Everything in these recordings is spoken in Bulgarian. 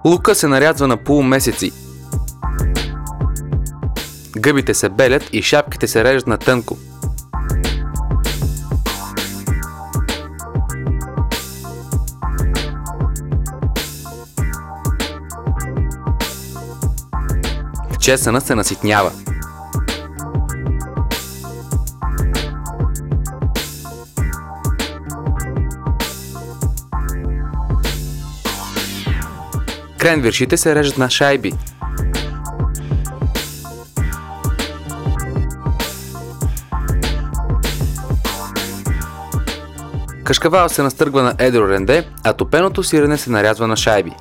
Лука се нарязва на полумесеци. Гъбите се белят и шапките се режат на тънко. Чесънът се наситнява. Кренвиршите се режат на шайби. Кашкавал се настъргва на едро ренде, а топеното сирене се нарязва на шайби.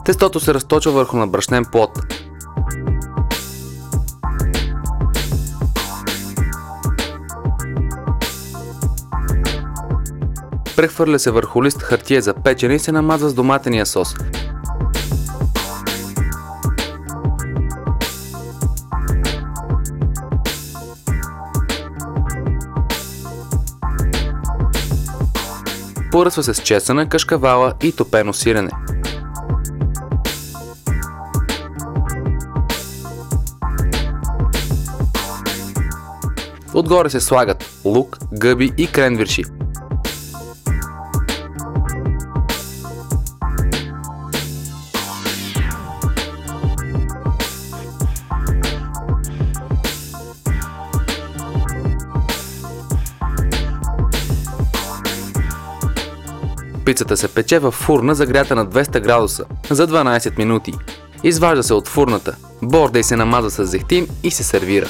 Тестото се разточва върху набрашнен плод. Прехвърля се върху лист хартия за печене и се намазва с доматения сос. Поръсва се с чесъна, кашкавала и топено сирене. Отгоре се слагат лук, гъби и кренвирши. Пицата се пече във фурна, загрята на 200 градуса за 12 минути. Изважда се от фурната, борда и се намазва с зехтин и се сервира.